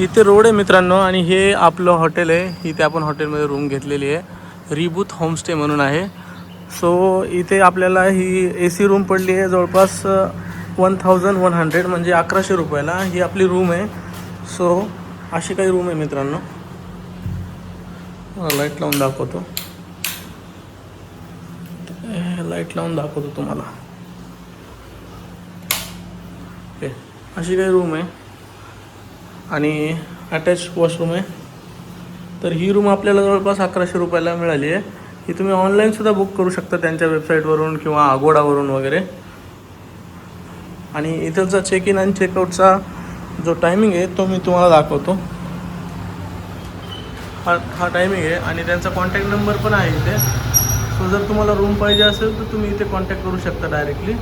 इथे रोड आहे मित्रांनो आणि हे आपलं हॉटेल आहे. इथे आपण हॉटेलमध्ये रूम घेतलेली आहे. रिबूथ होमस्टे म्हणून आहे. सो इथे आपल्याला ही AC रूम पडली आहे जवळपास 1100 म्हणजे 1100 रुपयाला ही आपली रूम आहे. सो अशी काही रूम आहे मित्रांनो. लाईट लावून दाखवतो. लाईट लावून दाखवतो तुम्हाला. ओके, अशी काही रूम आहे आणि अटॅच वॉशरूम आहे. तर ही रूम आपल्याला जवळपास 1100 रुपयाला मिळाली आहे. ही तुम्ही ऑनलाईनसुद्धा बुक करू शकता त्यांच्या वेबसाईटवरून किंवा अगोडावरून वगैरे. आणि इथलचा चेक इन आणि चेकआउटचा जो टायमिंग आहे तो मी तुम्हाला दाखवतो. हा टायमिंग आहे आणि त्यांचा कॉन्टॅक्ट नंबर पण आहे इथे. सो जर तुम्हाला रूम पाहिजे असेल तर तुम्ही इथे कॉन्टॅक्ट करू शकता डायरेक्टली.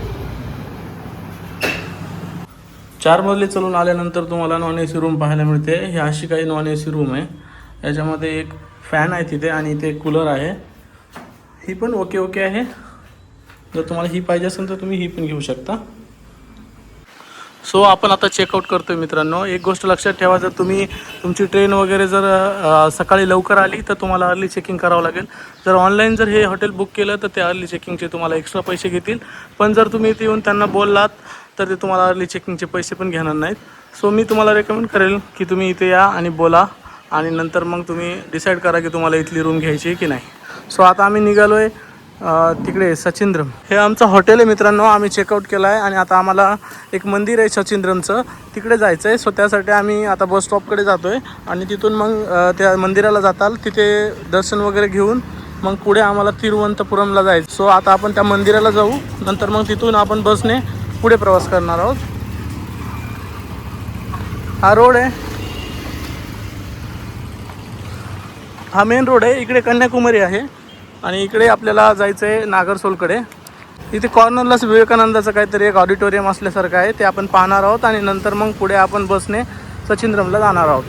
4 मजले चलून आल्यानंतर तुम्हाला non-AC रूम पाहायला मिळते. ही अशी काही non-AC रूम आहे. याच्यामध्ये एक फॅन आहे तिथे आणि इथे कूलर आहे. ही पण ओके आहे. जर तुम्हाला ही पाहिजे असेल तर तुम्ही ही पण घेऊ शकता. सो आपण आता चेकआउट करतोय मित्रांनो. एक गोष्ट लक्षात ठेवा, जर तुम्ही तुमची ट्रेन वगैरे जर सकाळी लवकर आली तर तुम्हाला अर्ली चेकिंग करावं लागेल. जर ऑनलाईन जर हे हॉटेल बुक केलं तर ते अर्ली चेकिंगचे तुम्हाला एक्स्ट्रा पैसे घेतील. पण जर तुम्ही इथे येऊन त्यांना बोललात तर ते तुम्हाला अर्ली चेकिंगचे पैसे पण घेणार नाहीत. सो मी तुम्हाला रेकमेंड करेल की तुम्ही इथे या आणि बोला आणि नंतर मग तुम्ही डिसाईड करा की तुम्हाला इथली रूम घ्यायची आहे की नाही. सो आता आम्ही निघालो आहे तिकडे सचिंद्रम. हे आमचं हॉटेल आहे मित्रांनो. आम्ही चेकआउट केलं आहे आणि आता आम्हाला एक मंदिर आहे सचिंद्रमचं, तिकडे जायचं आहे. सो त्यासाठी आम्ही आता बस स्टॉपकडे जातो आहे आणि तिथून मग त्या मंदिराला जाताल तिथे दर्शन वगैरे घेऊन मग पुढे आम्हाला तिरुवनंतपुरमला जायचं. सो आता आपण त्या मंदिराला जाऊ, नंतर मग तिथून आपण बसने पुढे प्रवास करणार आहोत. हा रोड आहे, हा मेन रोड आहे. इकडे कन्याकुमारी आहे आणि इकडे आपल्याला जायचं आहे नागरसोलकडे. इथे कॉर्नरलाच विवेकानंदाचं काहीतरी एक ऑडिटोरियम असल्यासारखं आहे, ते आपण पाहणार आहोत आणि नंतर मग पुढे आपण बसने सचिंद्रमला जाणार आहोत.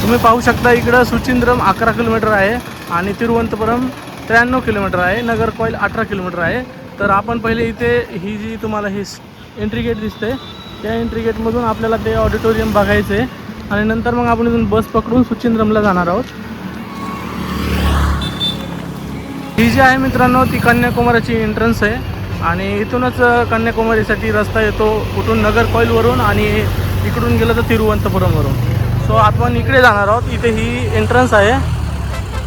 तुम्ही पाहू शकता इकडं सुचिंद्रम 11 किलोमीटर आहे आणि तिरुवनंतपुरम 93 किलोमीटर आहे. नगरकोइल 18 किलोमीटर आहे. तर आपण पहिले इथे ही जी तुम्हाला ही एंट्री गेट दिसते त्या एंट्री गेटमधून आपल्याला ते ऑडिटोरियम बघायचं आहे आणि नंतर मग आपण इथून बस पकडून सुचिंद्रमला जाणार आहोत. ही जी आहे मित्रांनो ती कन्याकुमारीची एंट्रन्स आहे आणि इथूनच कन्याकुमारीसाठी रस्ता येतो कुठून नगरकोइलवरून आणि इकडून गेलं तर तिरुवनंतपुरमवरून. सो आपण इकडे जाणार आहोत. इथे ही एंट्रन्स आहे.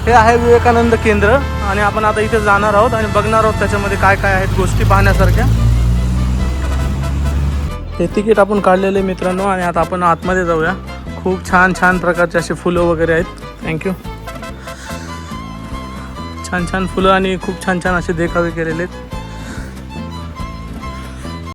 हे आहे विवेकानंद केंद्र आणि आपण आता इथे जाणार आहोत आणि बघणार आहोत त्याच्यामध्ये काय काय आहेत गोष्टी पाहण्यासारख्या. हे तिकीट आपण काढलेले मित्रांनो आणि आता आपण आतमध्ये जाऊया. खूप छान प्रकारचे असे फुलं वगैरे आहेत. थँक्यू. छान फुलं आणि खूप छान असे देखावे केलेले आहेत.